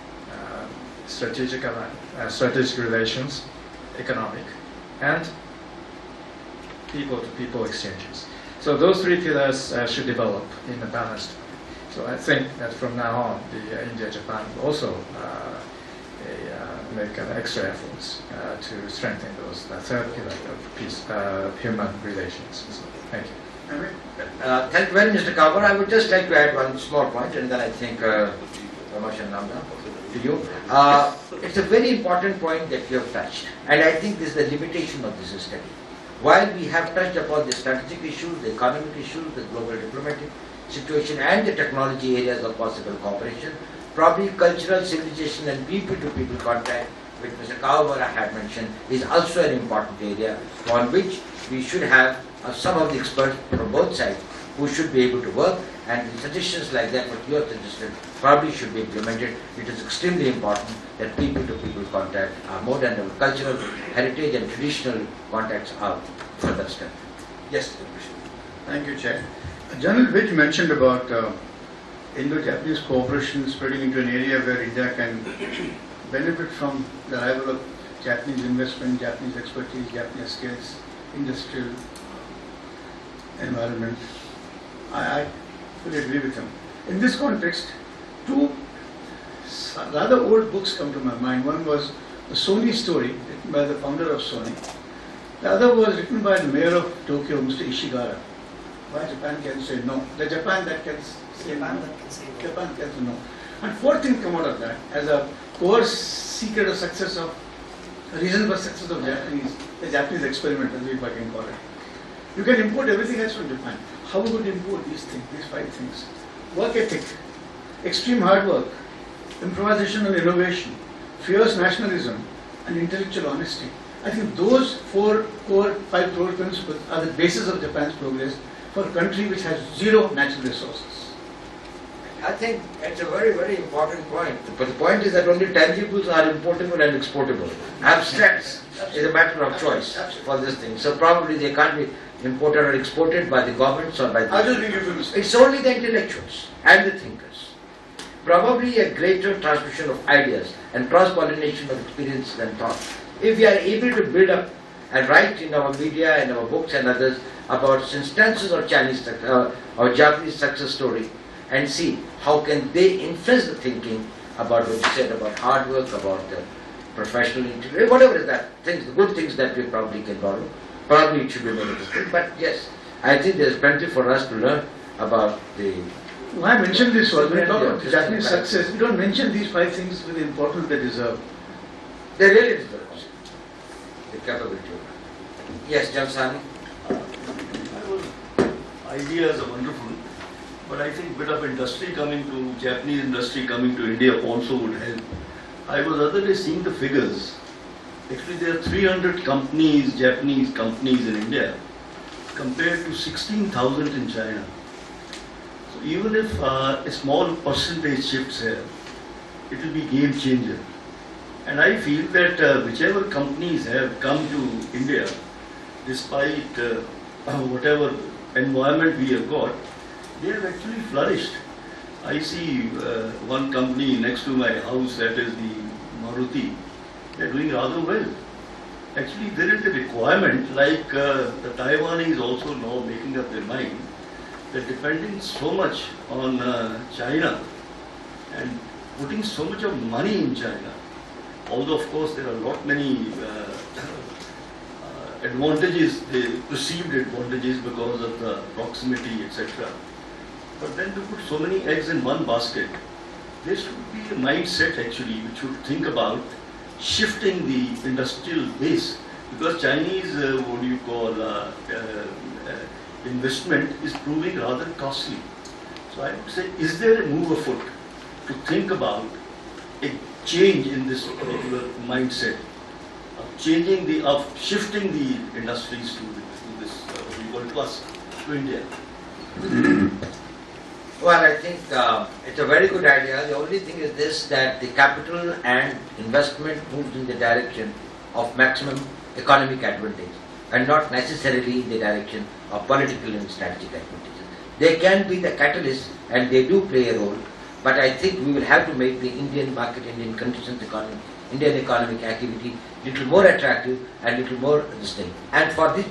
D: strategic relations, economic, and people-to-people exchanges. So those 3 pillars should develop in a balanced way. So I think that from now on, the India-Japan will also make extra efforts to strengthen those 3rd pillar of peace, human relations. So, thank you.
B: Thank you very much, Mr. Kawamura. I would just like to add one small point, and then I think Ramesh and Nanda to you. It's a very important point that you have touched, and I think this is the limitation of this study. While we have touched upon the strategic issues, the economic issues, the global diplomatic situation, and the technology areas of possible cooperation, probably cultural, civilization, and people-to-people contact, which Mr. Kawamura had mentioned, is also an important area on which we should have some of the experts from both sides who should be able to work, and suggestions like that what you have suggested probably should be implemented. It is extremely important that people-to-people contact are more than ever. Cultural heritage and traditional contacts are further strengthened. Yes,
E: Thank you, Chair. General Vij mentioned about Indo-Japanese cooperation spreading into an area where India can benefit from the arrival of Japanese investment, Japanese expertise, Japanese skills, industrial environment. I fully agree with him. In this context, two rather old books come to my mind. One was the Sony story, written by the founder of Sony. The other was written by the mayor of Tokyo, Mr. Ishigara. Why Japan can say no? The Japan that can say no. Japan can say no. And four things come out of that as a core secret of success of, a reason for success of the Japanese experiment, if I can call it. You can import everything else from Japan. How would you import these things, these five things? Work ethic, extreme hard work, improvisational innovation, fierce nationalism, and intellectual honesty. I think those five core principles are the basis of Japan's progress for a country which has zero natural resources.
B: I think it's a very, very important point. But the point is that only tangibles are importable and exportable. Abstracts is a matter of choice for this thing. So probably they can't be imported or exported by the governments or by the...
E: I don't think you will mistake.
B: It's only the intellectuals and the thinkers. Probably a greater transmission of ideas and cross-pollination of experiences and thought. If we are able to build up and write in our media and our books and others about instances of Chinese or Japanese success story, and see how can they influence the thinking about what you said about hard work, about the professional integrity, whatever is that, things, the good things that we probably can borrow. Probably it should be made of this thing. But yes, I think there's plenty for us to learn about the...
E: Why mention this one? When we talk about Japanese success, we don't mention these five things with the importance they deserve.
B: They really deserve the capability of it. Yes, Jamsani?
H: Ideas are wonderful, but I think bit of industry coming to, Japanese industry coming to India also would help. I was other day seeing the figures. Actually there are 300 companies, Japanese companies in India compared to 16,000 in China. So even if a small percentage shifts here, it will be game changer. And I feel that whichever companies have come to India, despite whatever environment we have got, they have actually flourished. I see one company next to my house, that is the Maruti, they are doing rather well. Actually there is a requirement, like the Taiwanese also now making up their mind, that depending so much on China and putting so much of money in China, although of course there are a lot many advantages, perceived advantages because of the proximity, etc. But then to put so many eggs in one basket, there should be a mindset actually which should think about shifting the industrial base, because Chinese, what do you call, investment is proving rather costly. So I would say, is there a move afoot to think about a change in this particular mindset, of shifting the industries to this, what we call cluster, to India?
B: Well, I think it's a very good idea. The only thing is this, that the capital and investment moves in the direction of maximum economic advantage and not necessarily in the direction of political and strategic advantages. They can be the catalyst and they do play a role, but I think we will have to make the Indian market, Indian conditions, economy, Indian economic activity little more attractive and little more distinct. And for this,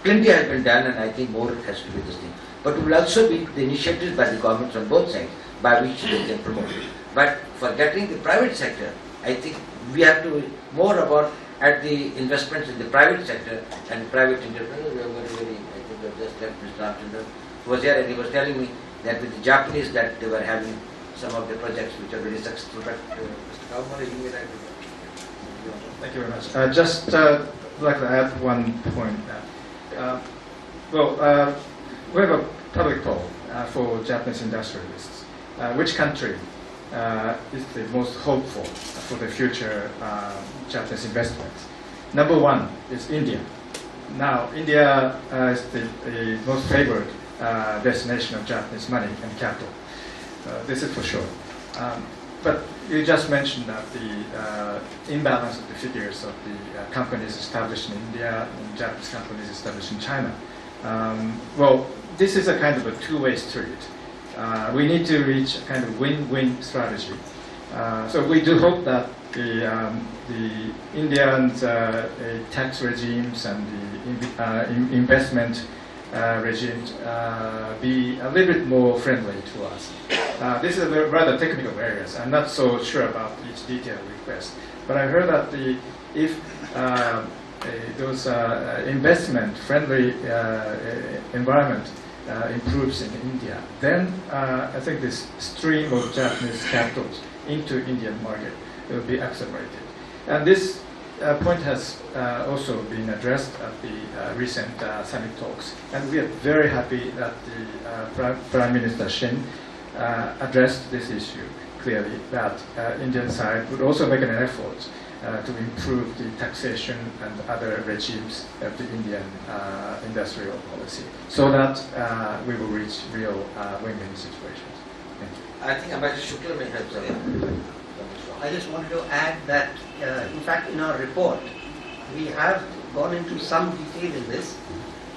B: plenty has been done, and I think more has to be distinct. But it will also be the initiatives by the governments on both sides by which they can promote it. But for getting the private sector, I think we have to more about at the investments in the private sector and private entrepreneurs. We are very, I think we have just left Mr. Ramchandran, who was here, and he was telling me that with the Japanese that they were having some of the projects which are very successful. But Mr. Kawamura, you may like to...
D: Thank you very much. Just like to add one point. We have a public poll for Japanese industrialists. Which country is the most hopeful for the future Japanese investments? Number one is India. Now, India is the most favored destination of Japanese money and capital. This is for sure. But you just mentioned that the imbalance of the figures of the companies established in India and Japanese companies established in China. This is a kind of a two-way street. We need to reach a kind of win-win strategy. So we do hope that the Indians' tax regimes and the investment regimes be a little bit more friendly to us. This is a rather technical areas. I'm not so sure about each detailed request, but I heard that if those investment-friendly environment improves in India, then I think this stream of Japanese capitals into Indian market will be accelerated. And this point has also been addressed at the recent summit talks. And we are very happy that the Prime Minister Shin addressed this issue clearly, that Indian side would also make an effort to improve the taxation and other regimes of the Indian industrial policy, so that we will reach real win-win situations. Thank you.
B: I think Ambassador Shukla may have some.
C: I just wanted to add that, in fact, in our report, we have gone into some detail in this,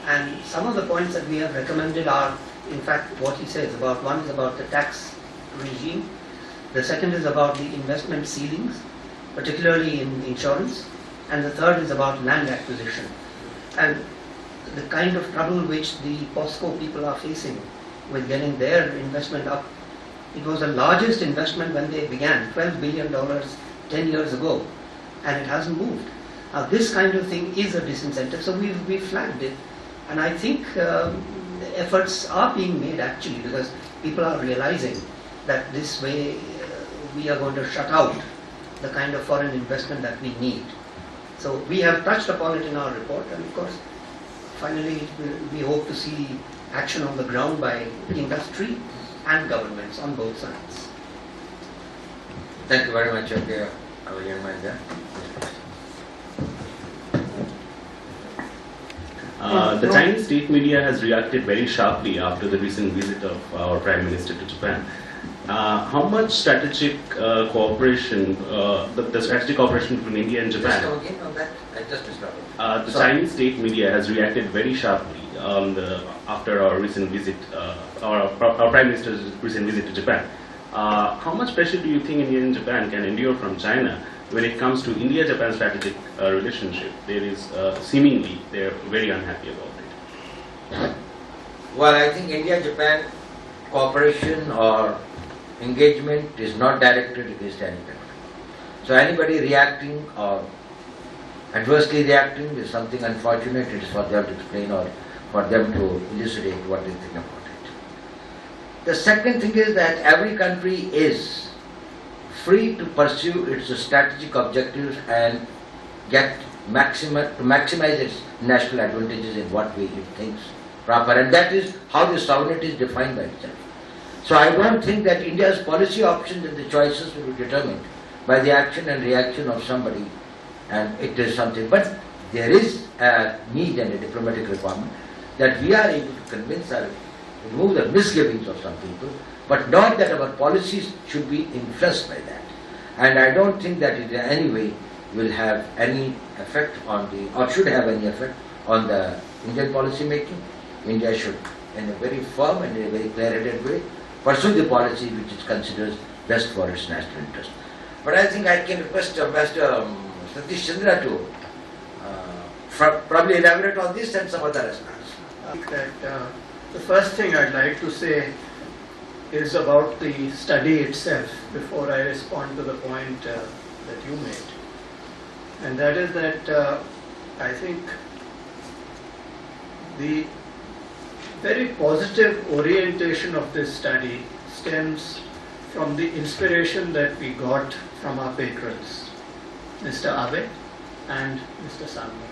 C: and some of the points that we have recommended are, in fact, what he says about. One is about the tax regime, the second is about the investment ceilings, particularly in insurance, and the third is about land acquisition. And the kind of trouble which the POSCO people are facing with getting their investment up. It was the largest investment when they began, $12 billion 10 years ago, and it hasn't moved. This kind of thing is a disincentive, so we've flagged it. And I think efforts are being made actually, because people are realizing that this way we are going to shut out the kind of foreign investment that we need. So we have touched upon it in our report, and of course, finally we hope to see action on the ground by industry and governments on both sides.
B: Thank you very much, okay, our young man there.
I: The Chinese state media has reacted very sharply after the recent visit of our Prime Minister to Japan. How much strategic cooperation, the strategic cooperation between India and Japan?
B: Just again on that, I just missed out.
I: The Chinese state media has reacted very sharply after our recent visit, our Prime Minister's recent visit to Japan. How much pressure do you think India and Japan can endure from China when it comes to India-Japan strategic relationship? There is seemingly they're very unhappy about it.
B: Well, I think India-Japan cooperation or engagement is not directed against any country. So anybody reacting or adversely reacting is something unfortunate. It is for them to explain or for them to elucidate what they think about it. The second thing is that every country is free to pursue its strategic objectives and maximize its national advantages in what way it thinks proper, and that is how the sovereignty is defined by itself. So I don't think that India's policy options and the choices will be determined by the action and reaction of somebody, and it is something. But there is a need and a diplomatic requirement that we are able to convince or remove the misgivings of some people, but not that our policies should be influenced by that. And I don't think that it in any way will have any effect on the, or should have any effect on the Indian policy making. India should, in a very firm and in a very clear-headed way, pursue the policy which it considers best for its national interest. But I think I can request Ambassador Satish Chandra to probably elaborate on this and some other aspects.
J: I think that the first thing I'd like to say is about the study itself before I respond to the point that you made. And that is that I think the very positive orientation of this study stems from the inspiration that we got from our patrons, Mr. Abe and Mr. Sangma,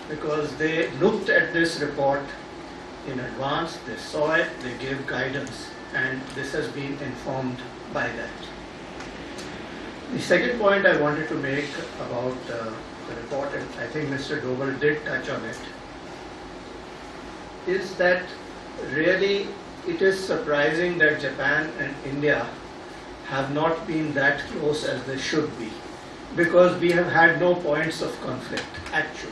J: because they looked at this report in advance, they saw it, they gave guidance, and this has been informed by that. The second point I wanted to make about the report, and I think Mr. Doval did touch on it, is that really it is surprising that Japan and India have not been that close as they should be, because we have had no points of conflict actually.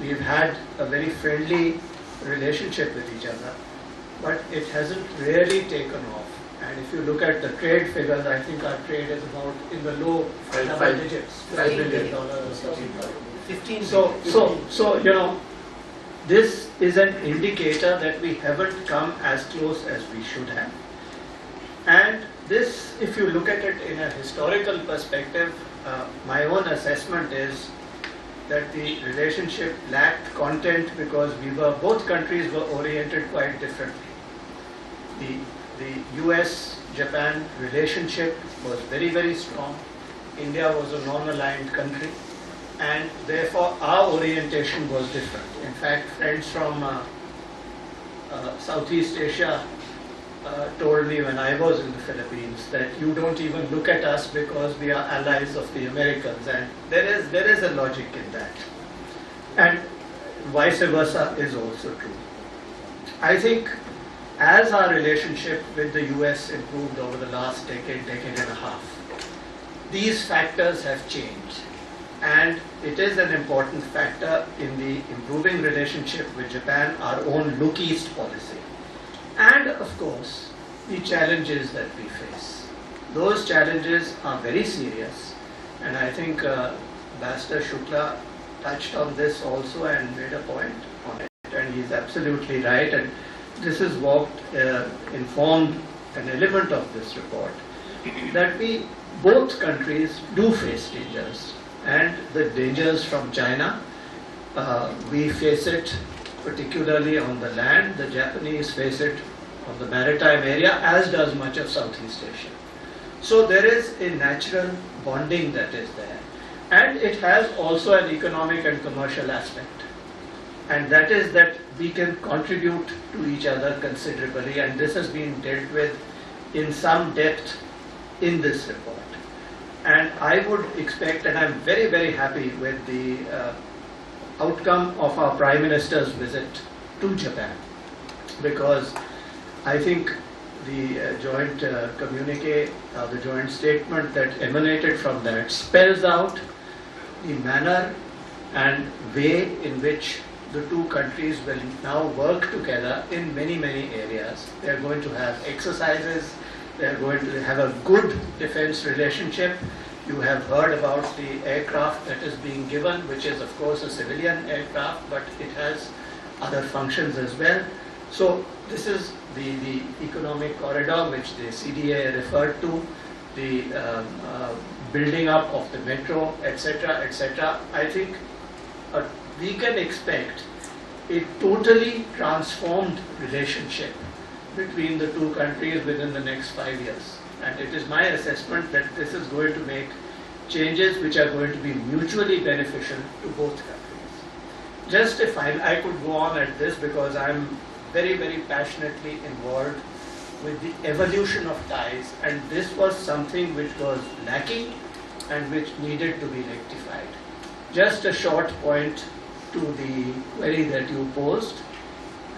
J: We have had a very friendly relationship with each other, but it hasn't really taken off. And if you look at the trade figures, I think our trade is about in the low double digits, $5 billion or something.
C: 15
J: So, you know, this is an indicator that we haven't come as close as we should have. And this, if you look at it in a historical perspective, my own assessment is that the relationship lacked content because both countries were oriented quite differently. The US-Japan relationship was very, very strong. India was a non-aligned country, and therefore our orientation was different. In fact, friends from Southeast Asia told me when I was in the Philippines that you don't even look at us because we are allies of the Americans, and there is a logic in that. And vice versa is also true. I think as our relationship with the US improved over the last decade and a half, these factors have changed. And it is an important factor in the improving relationship with Japan, our own Look East policy. And of course, the challenges that we face. Those challenges are very serious. And I think Ambassador Shukla touched on this also and made a point on it. And he's absolutely right. And this is what informed an element of this report, that both countries do face dangers. And the dangers from China, we face it particularly on the land. The Japanese face it on the maritime area, as does much of Southeast Asia. So there is a natural bonding that is there. And it has also an economic and commercial aspect. And that is that we can contribute to each other considerably, and this has been dealt with in some depth in this report. And I would expect, and I'm very, very happy with the outcome of our Prime Minister's visit to Japan, because I think the joint communique, the joint statement that emanated from that spells out the manner and way in which the two countries will now work together in many, many areas. They are going to have exercises. They are going to have a good defense relationship. You have heard about the aircraft that is being given, which is of course a civilian aircraft, but it has other functions as well. So this is the economic corridor which the CDA referred to, the building up of the metro, etc., etc. I think we can expect a totally transformed relationship between the two countries within the next 5 years. And it is my assessment that this is going to make changes which are going to be mutually beneficial to both countries. Just if I could go on at this, because I'm very, very passionately involved with the evolution of ties, and this was something which was lacking and which needed to be rectified. Just a short point to the query that you posed,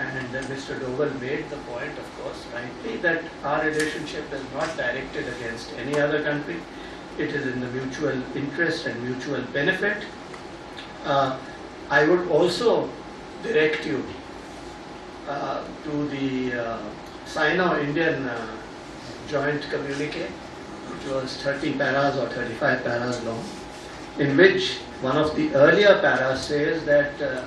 J: and Mr. Doval made the point, of course, rightly, that our relationship is not directed against any other country. It is in the mutual interest and mutual benefit. I would also direct you to the Sino-Indian joint communique, which was 30 paras or 35 paras long, in which one of the earlier paras says that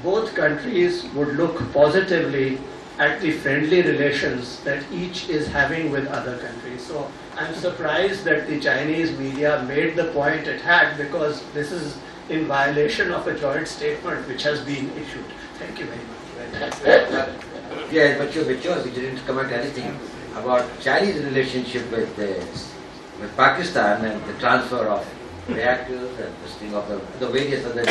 J: both countries would look positively at the friendly relations that each is having with other countries. So I'm surprised that the Chinese media made the point it had, because this is in violation of a joint statement which has been issued. Thank you very much.
B: Yeah, but you didn't comment anything about Chinese relationship with Pakistan and the transfer of reactors and this thing of the various other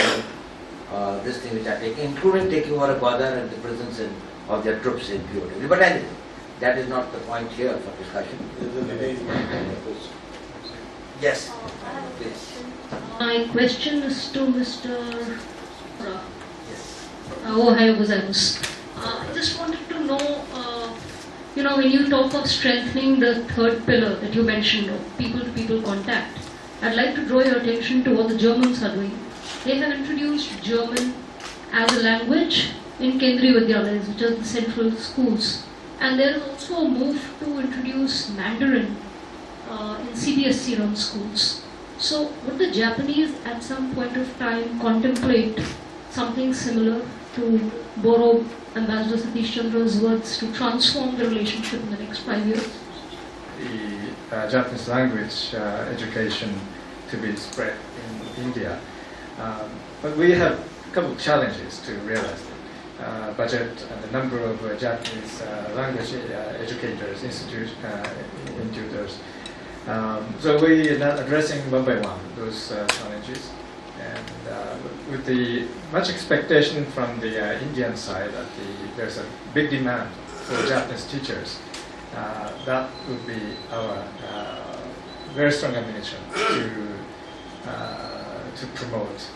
B: this thing which are taking, including taking over a border and the presence of their troops in Puerto. But anyway, that is not the point here for discussion. Yes, please.
K: My question is to Mr.
B: Yes.
K: Ohio gozaimasu. I just wanted to know, when you talk of strengthening the third pillar that you mentioned of people-to-people contact, I'd like to draw your attention to what the Germans are doing. They have introduced German as a language in Kendriya Vidyalayas, which are the central schools. And there is also a move to introduce Mandarin in CBSE run schools. So would the Japanese at some point of time contemplate something similar, to borrow Ambassador Satish Chandra's words, to transform the relationship in the next 5 years?
D: The Japanese language education to be spread in India. But we have a couple of challenges to realize it. Budget and the number of Japanese language educators, institutors. So we are now addressing one by one those challenges. And with the much expectation from the Indian side that there's a big demand for Japanese teachers, that would be our very strong ambition to promote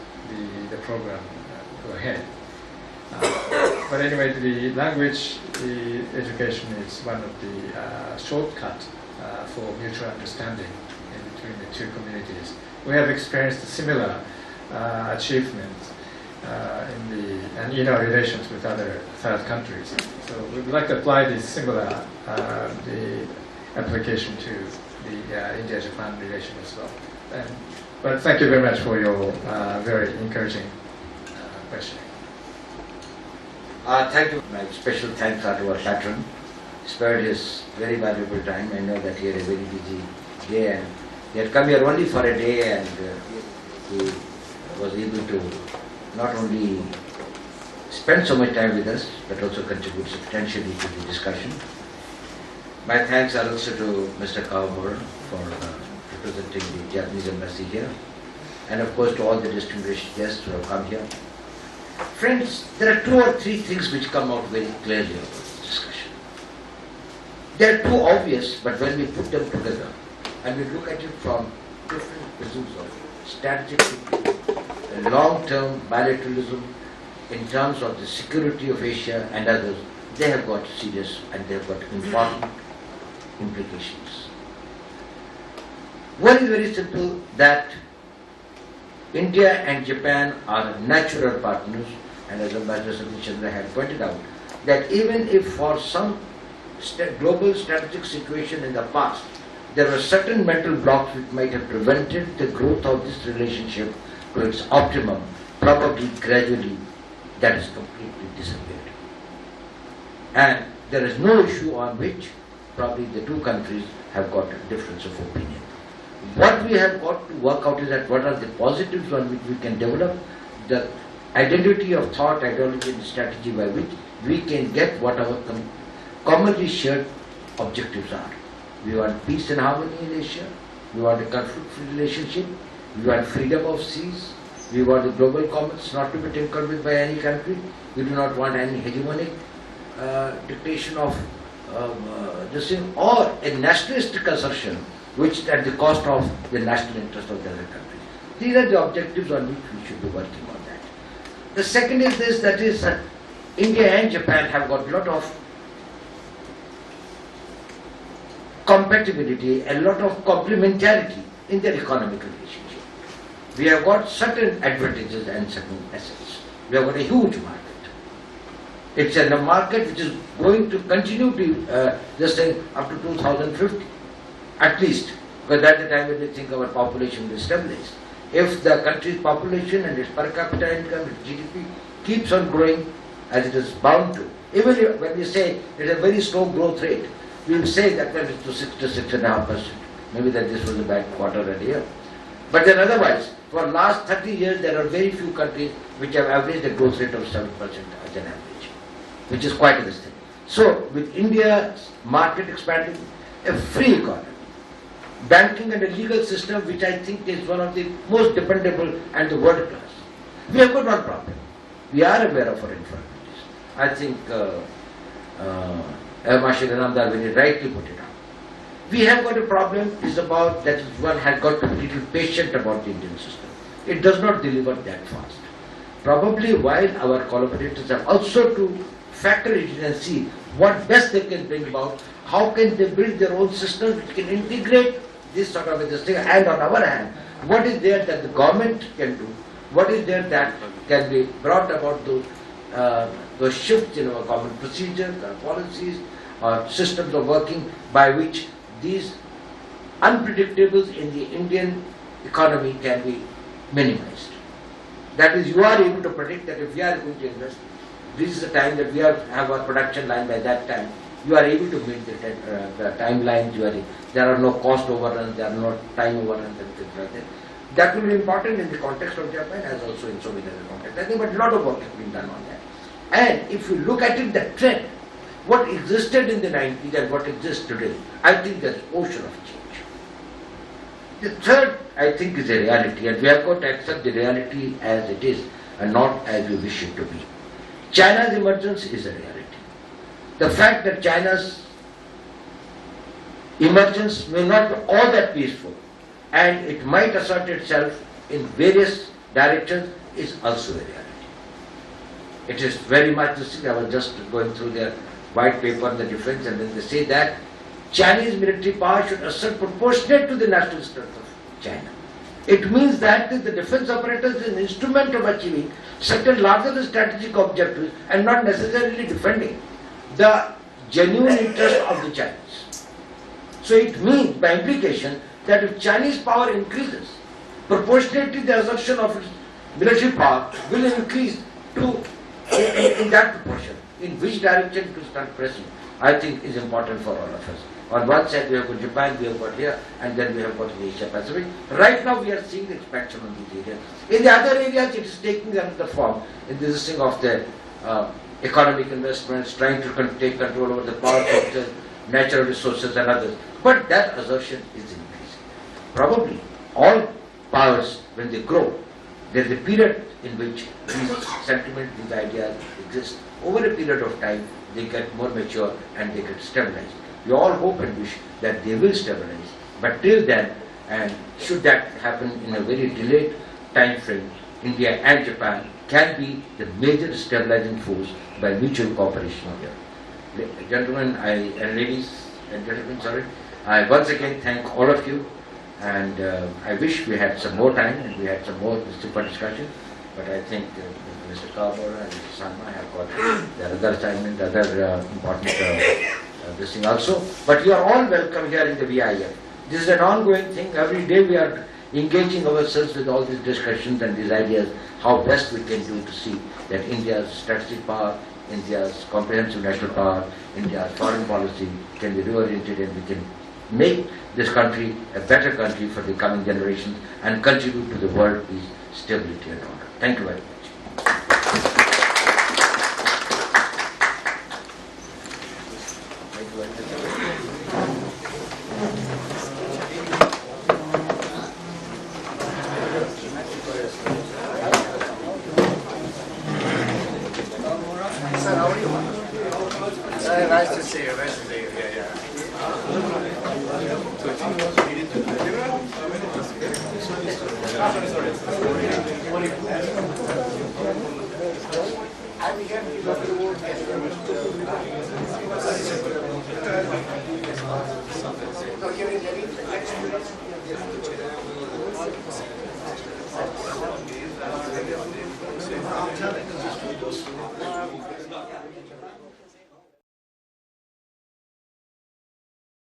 D: the program go ahead. But anyway, the language education is one of the shortcut for mutual understanding between the two communities. We have experienced a similar achievement in our relations with other third countries. So we would like to apply this similar the application to the India-Japan relation as well. But thank you very much for your very encouraging question.
B: Thank you. My special thanks are to our patron. Spared his very valuable time. I know that he had a very busy day and he had come here only for a day, and he was able to not only spend so much time with us but also contribute substantially to the discussion. My thanks are also to Mr. Kawamura for representing the Japanese embassy here, and of course to all the distinguished guests who have come here. Friends, there are 2 or 3 things which come out very clearly about this discussion. They are too obvious, but when we put them together and we look at it from different prisms of strategic thinking, long-term bilateralism, in terms of the security of Asia and others, they have got serious and they have got important implications. One is very simple, that India and Japan are natural partners, and as Ambassador Satish Chandra had pointed out, that even if for some global strategic situation in the past, there were certain mental blocks which might have prevented the growth of this relationship to its optimum, probably gradually that has completely disappeared. And there is no issue on which probably the 2 countries have got a difference of opinion. What we have got to work out is that what are the positives on which we can develop the identity of thought, ideology and strategy by which we can get what our commonly shared objectives are. We want peace and harmony in Asia, we want a conflict-free relationship, we want freedom of seas, we want the global commons not to be tinkered with by any country, we do not want any hegemonic dictation of this thing, or a nationalistic assertion which at the cost of the national interest of the other countries. These are the objectives on which we should be working on that. The second is this, that is India and Japan have got a lot of compatibility, a lot of complementarity in their economic relationship. We have got certain advantages and certain assets. We have got a huge market. It's a market which is going to continue to just say up to 2050. At least, because that's the time when we think our population will stabilize. If the country's population and its per capita income, its GDP keeps on growing as it is bound to, even if, when we say it's a very slow growth rate, we will say that when it's to 6 to 6.5%, maybe that this was a bad quarter and year. But then otherwise, for last 30 years, there are very few countries which have averaged a growth rate of 7% as an average, which is quite a thing. So, with India's market expanding, a free economy, banking and a legal system which I think is one of the most dependable and the world class. We have got one problem. We are aware of our infirmities. I think Vivekananda very rightly put it out. We have got a problem is about that one has got to be a little patient about the Indian system. It does not deliver that fast. Probably while our collaborators have also to factor it in and see what best they can bring about, how can they build their own systems which can integrate this sort of a thing, and on our hand, what is there that the government can do, what is there that can be brought about those shifts in our common procedures, our policies, or systems of working by which these unpredictables in the Indian economy can be minimized. That is, you are able to predict that if we are going to invest, this is the time that we have our production line by that time. You are able to meet the timelines, there are no cost overruns, there are no time overruns and things like that. That will be important in the context of Japan as also in so many other contexts. I think but a lot of work has been done on that. And if you look at it, the trend, what existed in the 90s and what exists today, I think there's an ocean of change. The third, I think, is a reality, and we have got to accept the reality as it is and not as we wish it to be. China's emergence is a reality. The fact that China's emergence may not be all that peaceful and it might assert itself in various directions is also a reality. It is very much the same. I was just going through their white paper on the defense, and then they say that Chinese military power should assert proportionate to the national strength of China. It means that the defense apparatus is an instrument of achieving certain larger strategic objectives and not necessarily defending the genuine interest of the Chinese. So it means, by implication, that if Chinese power increases, proportionately the assertion of its military power will increase to in that proportion. In which direction to start pressing, I think is important for all of us. On one side we have got Japan, we have got here, and then we have got the Asia Pacific. Right now we are seeing the expansion of these areas. In the other areas it is taking another form in this thing of the economic investments, trying to take control over the power sector, natural resources and others. But that assertion is increasing. Probably all powers, when they grow, there is a period in which these sentiments, these ideas exist. Over a period of time, they get more mature and they get stabilized. We all hope and wish that they will stabilize. But till then, and should that happen in a very delayed time frame, India and Japan can be the major stabilizing force by mutual cooperation here. Gentlemen and ladies and gentlemen, I once again thank all of you, and I wish we had some more time and we had some more super discussion, but I think Mr. Kawamura and Mr. Sangma have got their other assignment, other important this thing also. But you are all welcome here in the VIF. This is an ongoing thing. Every day we are engaging ourselves with all these discussions and these ideas, how best we can do to see that India's strategic power, India's comprehensive national power, India's foreign policy can be reoriented and we can make this country a better country for the coming generations and contribute to the world peace, stability and order. Thank you very much.
E: Nice to see you. Nice to see you. I'm here.